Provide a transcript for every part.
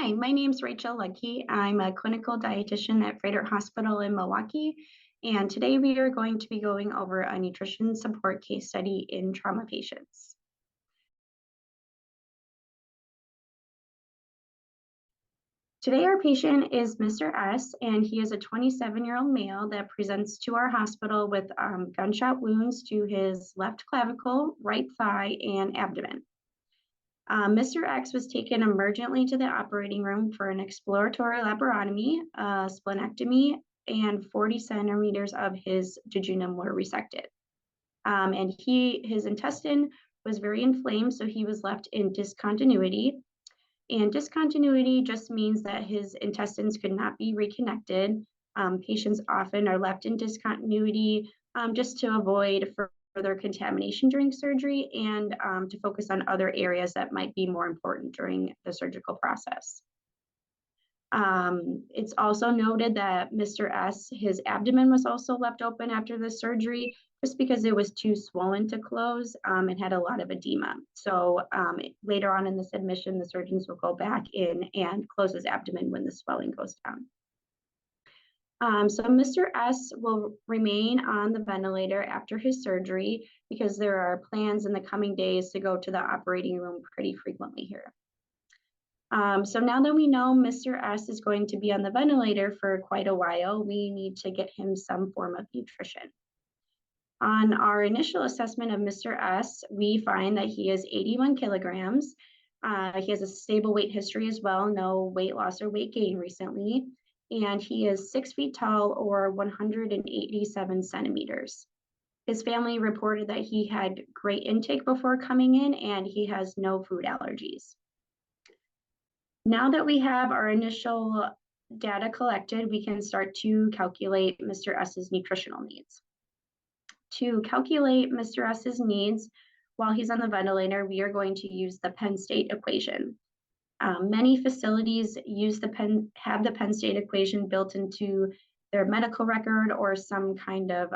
Hi, my name's Rachel Ludke. I'm a clinical dietitian at Frederick Hospital in Milwaukee, and today we are going to be going over a nutrition support case study in trauma patients. Today our patient is Mr. S, and he is a 27-year-old male that presents to our hospital with gunshot wounds to his left clavicle, right thigh, and abdomen. Mr. X was taken emergently to the operating room for an exploratory laparotomy, splenectomy, and 40 centimeters of his jejunum were resected. And his intestine was very inflamed, so he was left in discontinuity. And discontinuity just means that his intestines could not be reconnected. Patients often are left in discontinuity just to avoid further contamination during surgery and to focus on other areas that might be more important during the surgical process. It's also noted that Mr. S, his abdomen was also left open after the surgery just because it was too swollen to close and had a lot of edema. So later on in this admission, the surgeons will go back in and close his abdomen when the swelling goes down. So Mr. S will remain on the ventilator after his surgery because there are plans in the coming days to go to the operating room pretty frequently here. So now that we know Mr. S is going to be on the ventilator for quite a while, we need to get him some form of nutrition. On our initial assessment of Mr. S, we find that he is 81 kilograms. He has a stable weight history as well, no weight loss or weight gain recently. And he is 6 feet tall or 187 centimeters. His family reported that he had great intake before coming in and he has no food allergies. Now that we have our initial data collected, we can start to calculate Mr. S's nutritional needs. To calculate Mr. S's needs while he's on the ventilator, we are going to use the Penn State equation. Many facilities have the Penn State equation built into their medical record or some kind of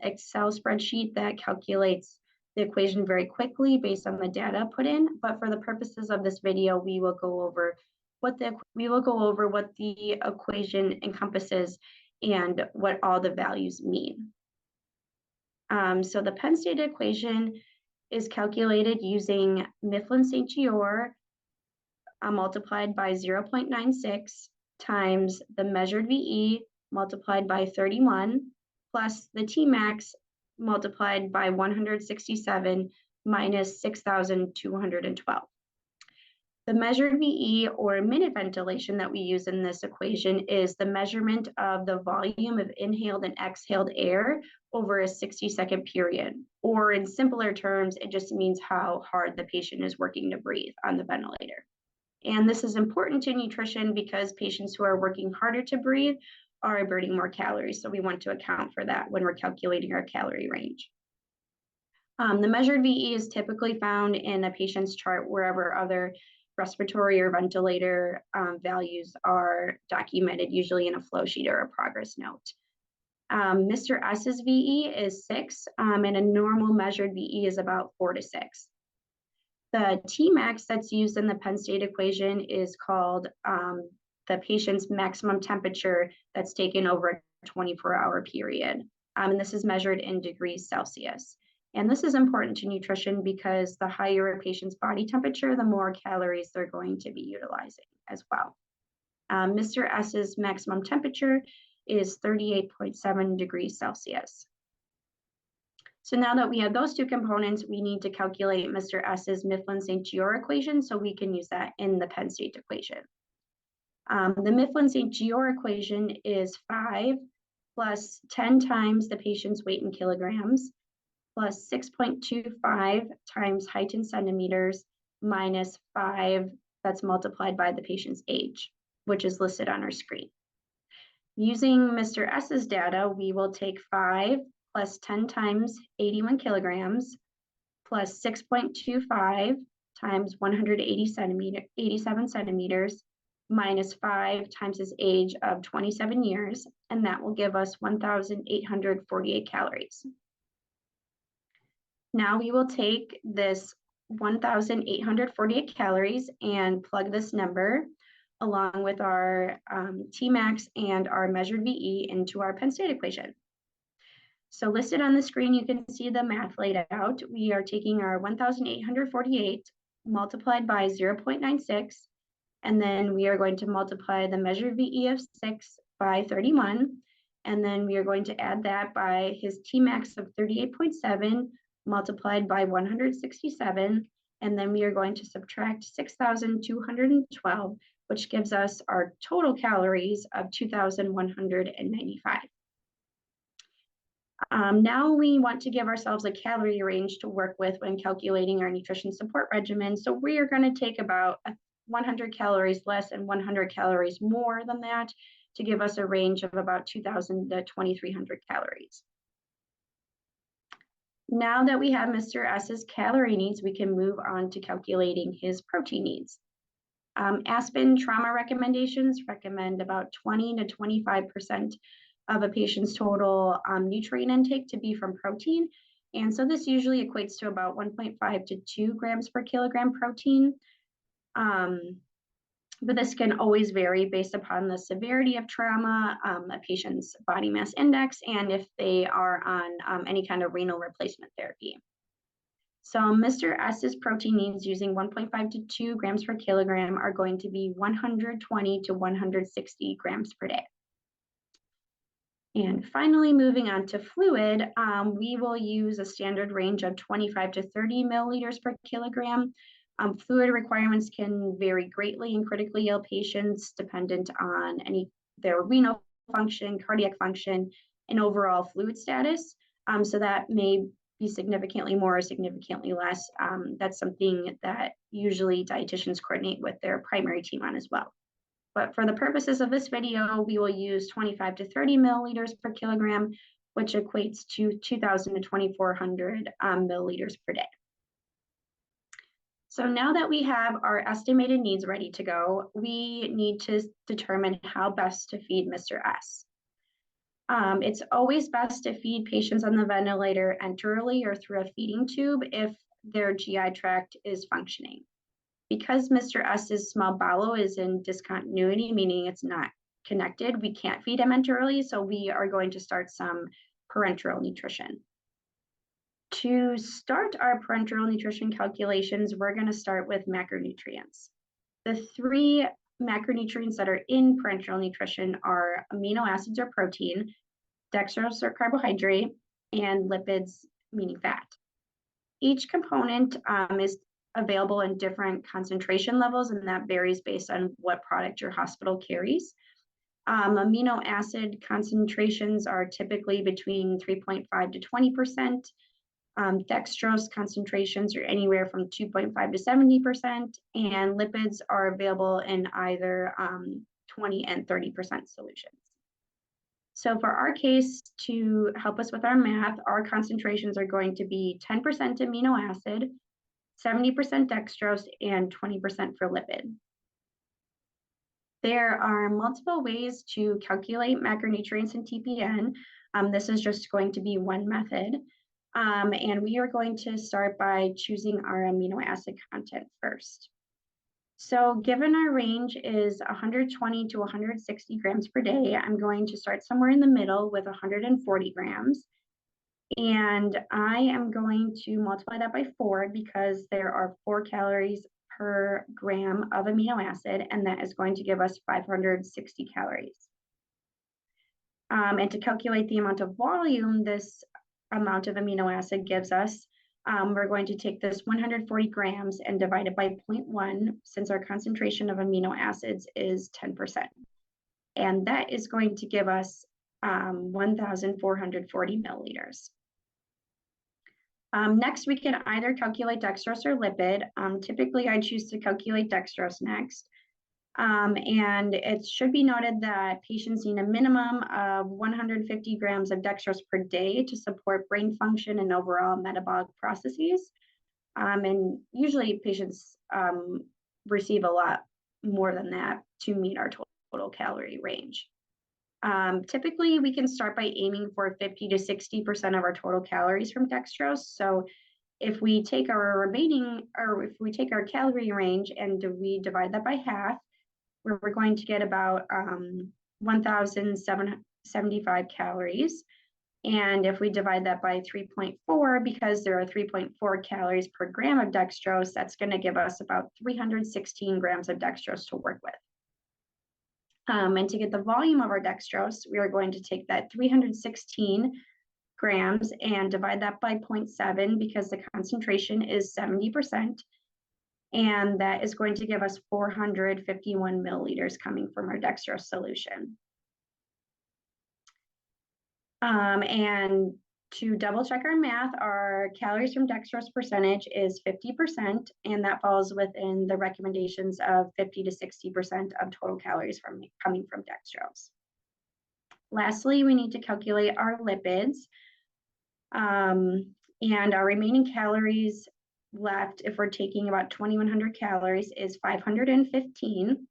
Excel spreadsheet that calculates the equation very quickly based on the data put in. But for the purposes of this video, we will go over what the equation encompasses and what all the values mean. So the Penn State equation is calculated using Mifflin-St. Jeor multiplied by 0.96 times the measured VE multiplied by 31 plus the Tmax multiplied by 167 minus 6,212. The measured VE or minute ventilation that we use in this equation is the measurement of the volume of inhaled and exhaled air over a 60-second period. Or in simpler terms, it just means how hard the patient is working to breathe on the ventilator. And this is important to nutrition because patients who are working harder to breathe are burning more calories. So we want to account for that when we're calculating our calorie range. The measured VE is typically found in a patient's chart wherever other respiratory or ventilator values are documented, usually in a flow sheet or a progress note. Mr. S's VE is 6, and a normal measured VE is about 4 to 6. The Tmax that's used in the Penn State equation is called the patient's maximum temperature that's taken over a 24-hour period. And this is measured in degrees Celsius. And this is important to nutrition because the higher a patient's body temperature, the more calories they're going to be utilizing as well. Mr. S's maximum temperature is 38.7 degrees Celsius. So now that we have those two components, we need to calculate Mr. S's Mifflin-St. Jeor equation, so we can use that in the Penn State equation. The Mifflin-St. Jeor equation is 5 plus 10 times the patient's weight in kilograms, plus 6.25 times height in centimeters, minus 5 that's multiplied by the patient's age, which is listed on our screen. Using Mr. S's data, we will take 5 plus 10 times 81 kilograms, plus 6.25 times 187 centimeters, minus 5 times his age of 27 years, and that will give us 1,848 calories. Now we will take this 1,848 calories and plug this number along with our Tmax and our measured VE into our Penn State equation. So listed on the screen, you can see the math laid out. We are taking our 1,848 multiplied by 0.96, and then we are going to multiply the measured VE of 6 by 31, and then we are going to add that by his Tmax of 38.7 multiplied by 167, and then we are going to subtract 6,212, which gives us our total calories of 2,195. Now we want to give ourselves a calorie range to work with when calculating our nutrition support regimen. So we are going to take about 100 calories less and 100 calories more than that to give us a range of about 2,000 to 2,300 calories. Now that we have Mr. S's calorie needs, we can move on to calculating his protein needs. Aspen trauma recommendations recommend about 20 to 25% of a patient's total nutrient intake to be from protein. And so this usually equates to about 1.5 to 2 grams per kilogram protein. But this can always vary based upon the severity of trauma, a patient's body mass index, and if they are on any kind of renal replacement therapy. So Mr. S's protein needs using 1.5 to 2 grams per kilogram are going to be 120 to 160 grams per day. And finally, moving on to fluid, we will use a standard range of 25 to 30 milliliters per kilogram. Fluid requirements can vary greatly in critically ill patients dependent on their renal function, cardiac function, and overall fluid status. So that may be significantly more or significantly less. That's something that usually dietitians coordinate with their primary team on as well. But for the purposes of this video, we will use 25 to 30 milliliters per kilogram, which equates to 2,000 to 2,400 milliliters per day. So now that we have our estimated needs ready to go, we need to determine how best to feed Mr. S. It's always best to feed patients on the ventilator enterally or through a feeding tube if their GI tract is functioning. Because Mr. S's small bowel is in discontinuity, meaning it's not connected, we can't feed him enterally, so we are going to start some parenteral nutrition. To start our parenteral nutrition calculations, we're going to start with macronutrients. The 3 macronutrients that are in parenteral nutrition are amino acids or protein, dextrose or carbohydrate, and lipids, meaning fat. Each component is available in different concentration levels, and that varies based on what product your hospital carries. Amino acid concentrations are typically between 3.5 to 20%. Dextrose concentrations are anywhere from 2.5 to 70%, and lipids are available in either 20 and 30% solutions. So for our case, to help us with our math, our concentrations are going to be 10% amino acid, 70% dextrose, and 20% for lipid. There are multiple ways to calculate macronutrients in TPN. This is just going to be one method. And we are going to start by choosing our amino acid content first. So given our range is 120 to 160 grams per day, I'm going to start somewhere in the middle with 140 grams. And I am going to multiply that by 4 because there are 4 calories per gram of amino acid, and that is going to give us 560 calories. And to calculate the amount of volume this amount of amino acid gives us, we're going to take this 140 grams and divide it by 0.1 since our concentration of amino acids is 10%. And that is going to give us 1,440 milliliters. Next, we can either calculate dextrose or lipid. Typically, I choose to calculate dextrose next. And it should be noted that patients need a minimum of 150 grams of dextrose per day to support brain function and overall metabolic processes. And usually patients receive a lot more than that to meet our total calorie range. Typically, we can start by aiming for 50 to 60% of our total calories from dextrose. So if we take our calorie range and we divide that by half, where we're going to get about 1,775 calories. And if we divide that by 3.4, because there are 3.4 calories per gram of dextrose, that's going to give us about 316 grams of dextrose to work with. And to get the volume of our dextrose, we are going to take that 316 grams and divide that by 0.7 because the concentration is 70%. And that is going to give us 451 milliliters coming from our dextrose solution. And to double check our math, our calories from dextrose percentage is 50%, and that falls within the recommendations of 50 to 60% of total calories coming from dextrose. Lastly, we need to calculate our lipids, and our remaining calories left, if we're taking about 2,100 calories, is 515.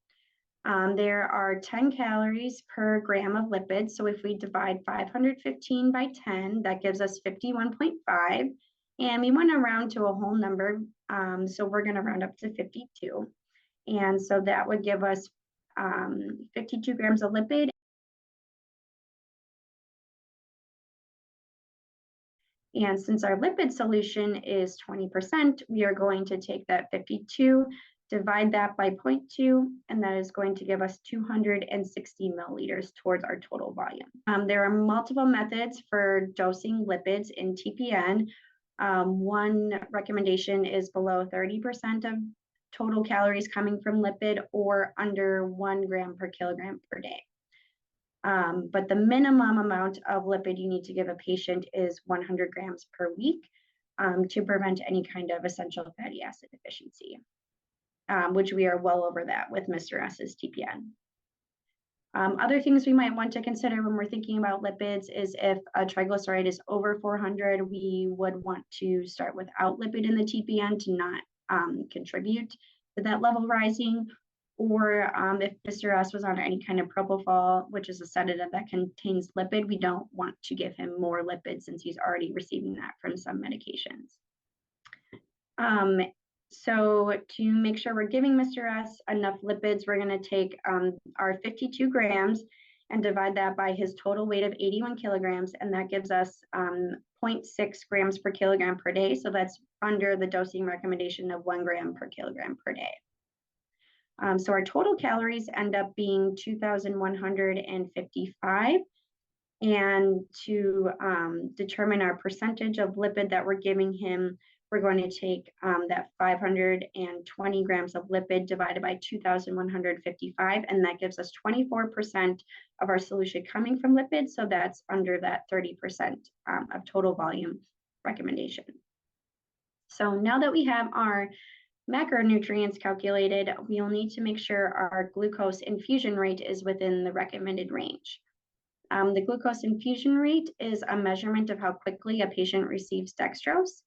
There are 10 calories per gram of lipids. So if we divide 515 by 10, that gives us 51.5. And we want to round to a whole number. So we're going to round up to 52. And so that would give us 52 grams of lipid. And since our lipid solution is 20%, we are going to take that 52, divide that by 0.2, and that is going to give us 260 milliliters towards our total volume. There are multiple methods for dosing lipids in TPN. One recommendation is below 30% of total calories coming from lipid or under 1 gram per kilogram per day. But the minimum amount of lipid you need to give a patient is 100 grams per week to prevent any kind of essential fatty acid deficiency, which we are well over that with Mr. S's TPN. Other things we might want to consider when we're thinking about lipids is if a triglyceride is over 400, we would want to start without lipid in the TPN to not contribute to that level rising. Or if Mr. S was on any kind of propofol, which is a sedative that contains lipid, we don't want to give him more lipids since he's already receiving that from some medications. So to make sure we're giving Mr. S enough lipids, we're going to take our 52 grams and divide that by his total weight of 81 kilograms, and that gives us 0.6 grams per kilogram per day. So that's under the dosing recommendation of 1 gram per kilogram per day. So our total calories end up being 2,155. And to determine our percentage of lipid that we're giving him, we're going to take that 520 grams of lipid divided by 2,155, and that gives us 24% of our solution coming from lipids. So that's under that 30% of total volume recommendation. So now that we have our macronutrients calculated, we'll need to make sure our glucose infusion rate is within the recommended range. The glucose infusion rate is a measurement of how quickly a patient receives dextrose.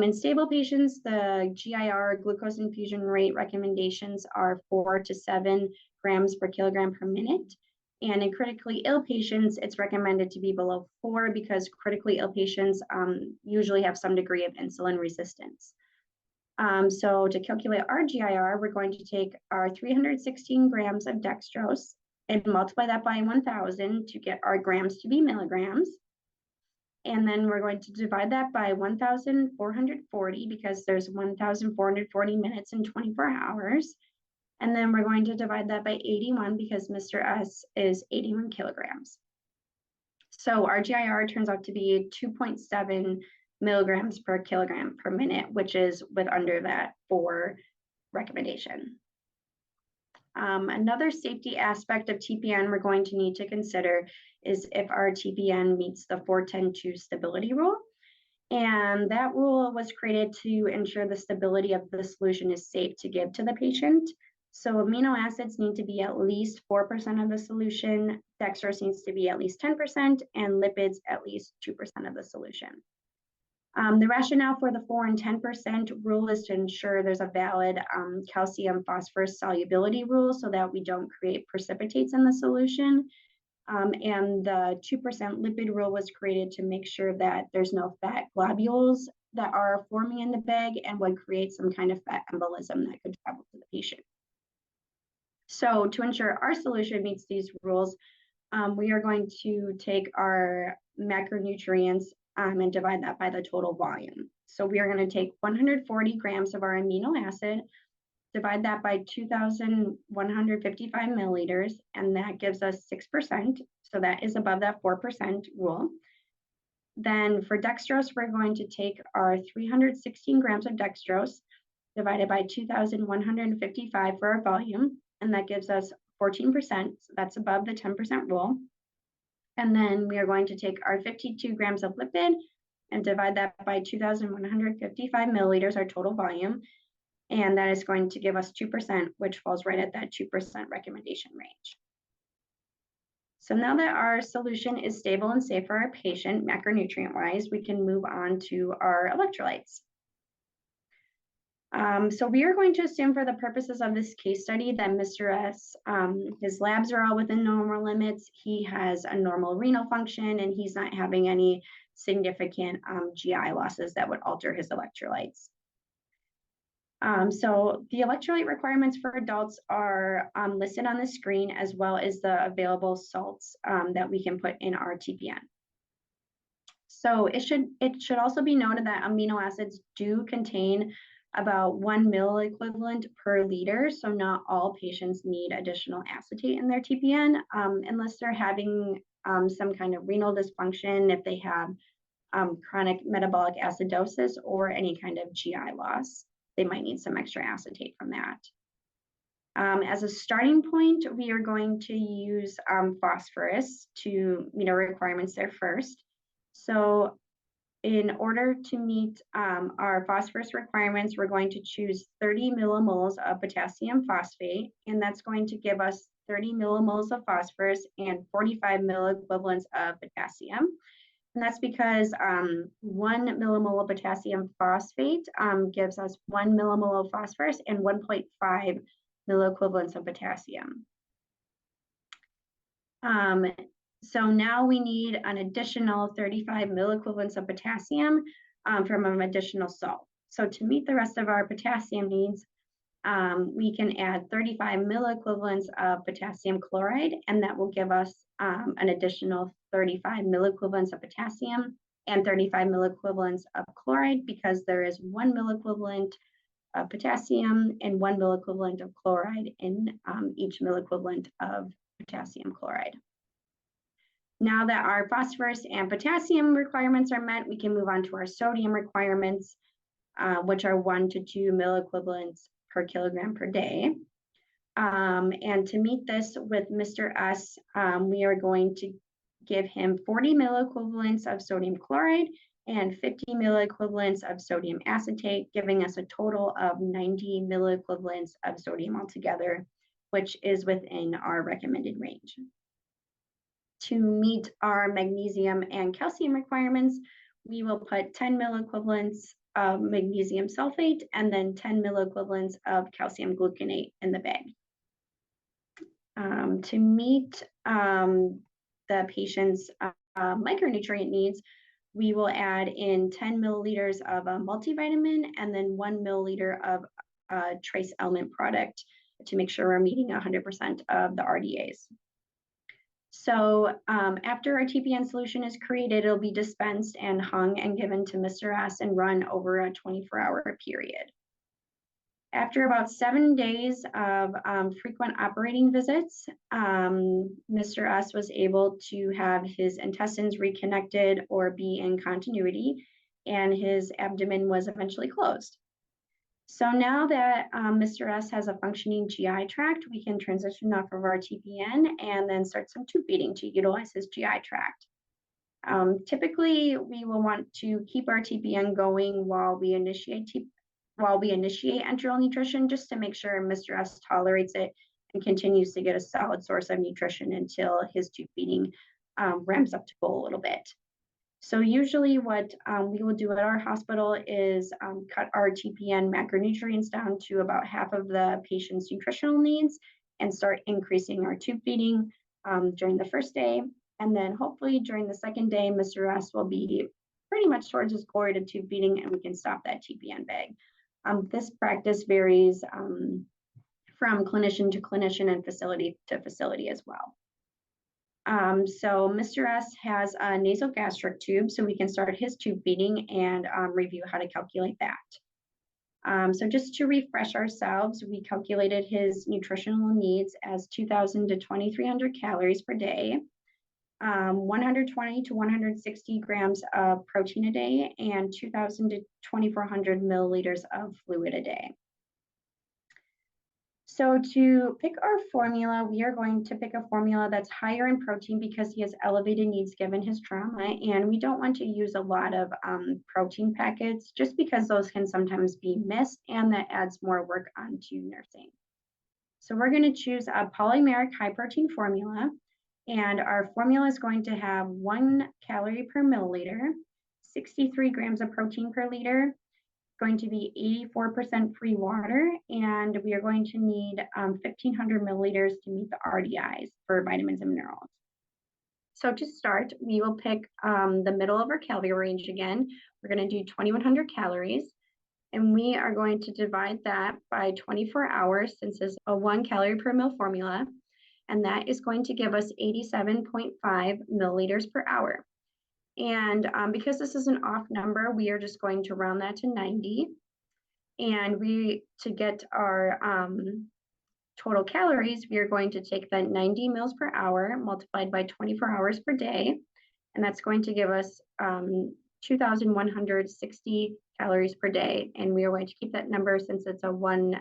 In stable patients, the GIR glucose infusion rate recommendations are 4 to 7 grams per kilogram per minute. And in critically ill patients, it's recommended to be below 4 because critically ill patients usually have some degree of insulin resistance. So to calculate our GIR, we're going to take our 316 grams of dextrose and multiply that by 1,000 to get our grams to be milligrams. And then we're going to divide that by 1,440 because there's 1,440 minutes in 24 hours. And then we're going to divide that by 81 because Mr. S is 81 kilograms. So our GIR turns out to be 2.7 milligrams per kilogram per minute, which is with under that 4 recommendation. Another safety aspect of TPN we're going to need to consider is if our TPN meets the 4-10-2 stability rule. And that rule was created to ensure the stability of the solution is safe to give to the patient. So amino acids need to be at least 4% of the solution, dextrose needs to be at least 10%, and lipids at least 2% of the solution. The rationale for the 4 and 10% rule is to ensure there's a valid calcium phosphorus solubility rule so that we don't create precipitates in the solution. And the 2% lipid rule was created to make sure that there's no fat globules that are forming in the bag and would create some kind of fat embolism that could travel to the patient. So to ensure our solution meets these rules, we are going to take our macronutrients and divide that by the total volume. So we are going to take 140 grams of our amino acid, divide that by 2,155 milliliters, and that gives us 6%. So that is above that 4% rule. Then for dextrose, we're going to take our 316 grams of dextrose, divided by 2,155 for our volume, and that gives us 14%. So that's above the 10% rule. And then we are going to take our 52 grams of lipid and divide that by 2,155 milliliters, our total volume. And that is going to give us 2%, which falls right at that 2% recommendation range. So now that our solution is stable and safe for our patient, macronutrient-wise, we can move on to our electrolytes. So we are going to assume for the purposes of this case study that Mr. S, his labs are all within normal limits. He has a normal renal function and he's not having any significant GI losses that would alter his electrolytes. So the electrolyte requirements for adults are listed on the screen, as well as the available salts that we can put in our TPN. So it should also be noted that amino acids do contain about 1 milliequivalent per liter. So not all patients need additional acetate in their TPN unless they're having some kind of renal dysfunction, if they have chronic metabolic acidosis or any kind of GI loss. They might need some extra acetate from that. As a starting point, we are going to use phosphorus to meet our requirements there first. So in order to meet our phosphorus requirements, we're going to choose 30 millimoles of potassium phosphate, and that's going to give us 30 millimoles of phosphorus and 45 milliequivalents of potassium. And that's because 1 millimole of potassium phosphate gives us 1 millimole of phosphorus and 1.5 milliequivalents of potassium. So now we need an additional 35 milliequivalents of potassium from an additional salt. So to meet the rest of our potassium needs, we can add 35 milliequivalents of potassium chloride, and that will give us an additional 35 milliequivalents of potassium and 35 milliequivalents of chloride, because there is 1 milliequivalent of potassium and 1 milliequivalent of chloride in each milliequivalent of potassium chloride. Now that our phosphorus and potassium requirements are met, we can move on to our sodium requirements, which are 1 to 2 milliequivalents per kilogram per day. And to meet this with Mr. S, we are going to give him 40 milliequivalents of sodium chloride and 50 milliequivalents of sodium acetate, giving us a total of 90 milliequivalents of sodium altogether, which is within our recommended range. To meet our magnesium and calcium requirements, we will put 10 milliequivalents of magnesium sulfate and then 10 milliequivalents of calcium gluconate in the bag. To meet the patient's micronutrient needs, we will add in 10 milliliters of a multivitamin and then 1 milliliter of a trace element product to make sure we're meeting 100% of the RDAs. So after our TPN solution is created, it'll be dispensed and hung and given to Mr. S and run over a 24-hour period. After about 7 days of frequent operating visits, Mr. S was able to have his intestines reconnected or be in continuity, and his abdomen was eventually closed. So now that Mr. S has a functioning GI tract, we can transition off of our TPN and then start some tube feeding to utilize his GI tract. Typically, we will want to keep our TPN going while we initiate enteral nutrition, just to make sure Mr. S tolerates it and continues to get a solid source of nutrition until his tube feeding ramps up to full a little bit. So usually what we will do at our hospital is cut our TPN macronutrients down to about half of the patient's nutritional needs and start increasing our tube feeding during the first day. And then hopefully during the second day, Mr. S will be pretty much towards his core to tube feeding, and we can stop that TPN bag. This practice varies from clinician to clinician and facility to facility as well. So Mr. S has a nasogastric tube, so we can start his tube feeding and review how to calculate that. So just to refresh ourselves, we calculated his nutritional needs as 2,000 to 2,300 calories per day, 120 to 160 grams of protein a day, and 2,000 to 2,400 milliliters of fluid a day. So to pick our formula, we are going to pick a formula that's higher in protein because he has elevated needs given his trauma, and we don't want to use a lot of protein packets just because those can sometimes be missed and that adds more work onto nursing. So we're going to choose a polymeric high protein formula, and our formula is going to have 1 calorie per milliliter, 63 grams of protein per liter, going to be 84% free water, and we are going to need 1,500 milliliters to meet the RDIs for vitamins and minerals. So to start, we will pick the middle of our calorie range again. We're going to do 2,100 calories, and we are going to divide that by 24 hours since it's a 1 calorie per mil formula, and that is going to give us 87.5 milliliters per hour. And because this is an off number, we are just going to round that to 90. And to get our total calories, we are going to take the 90 mils per hour multiplied by 24 hours per day. And that's going to give us 2,160 calories per day. And we are going to keep that number since it's a 1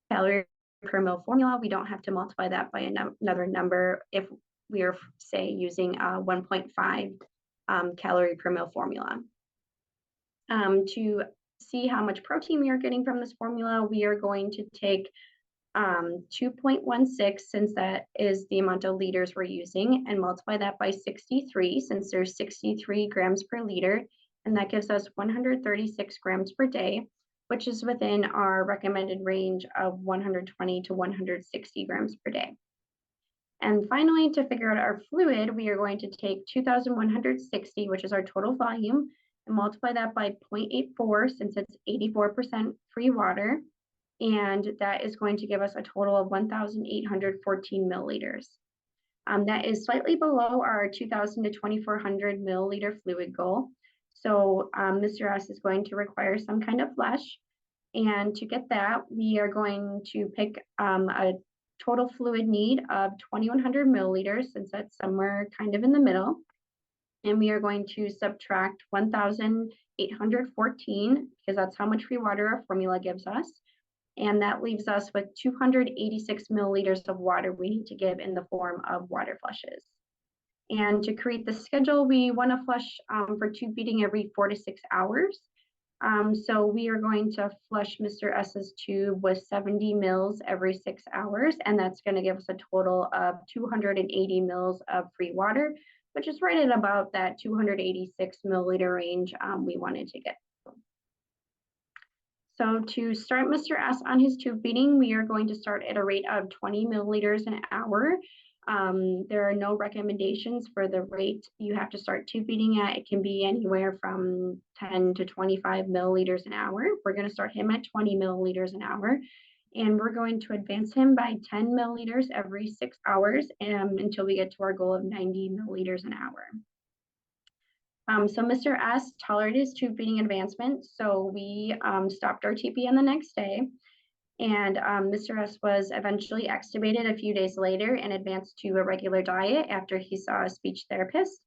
calorie per mil formula. We don't have to multiply that by another number if we are, say, using a 1.5 calorie per mil formula. To see how much protein we are getting from this formula, we are going to take 2.16, since that is the amount of liters we're using, and multiply that by 63, since there's 63 grams per liter, and that gives us 136 grams per day, which is within our recommended range of 120 to 160 grams per day. And finally, to figure out our fluid, we are going to take 2,160, which is our total volume, and multiply that by 0.84, since it's 84% free water. And that is going to give us a total of 1,814 milliliters. That is slightly below our 2,000 to 2,400 milliliter fluid goal. So Mr. S is going to require some kind of flush. And to get that, we are going to pick a total fluid need of 2,100 milliliters, since that's somewhere kind of in the middle. And we are going to subtract 1,814, because that's how much free water our formula gives us. And that leaves us with 286 milliliters of water we need to give in the form of water flushes. And to create the schedule, we want to flush for tube feeding every 4 to 6 hours. So we are going to flush Mr. S's tube with 70 mils every 6 hours, and that's going to give us a total of 280 mils of free water, which is right at about that 286 milliliter range we wanted to get. So to start Mr. S on his tube feeding, we are going to start at a rate of 20 milliliters an hour. There are no recommendations for the rate you have to start tube feeding at. It can be anywhere from 10 to 25 milliliters an hour. We're going to start him at 20 milliliters an hour, and we're going to advance him by 10 milliliters every 6 hours until we get to our goal of 90 milliliters an hour. So Mr. S tolerated his tube feeding advancement, so we stopped our TPN the next day. And Mr. S was eventually extubated a few days later and advanced to a regular diet after he saw a speech therapist.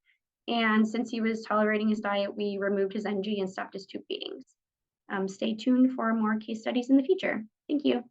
And since he was tolerating his diet, we removed his NG and stopped his tube feedings. Stay tuned for more case studies in the future. Thank you.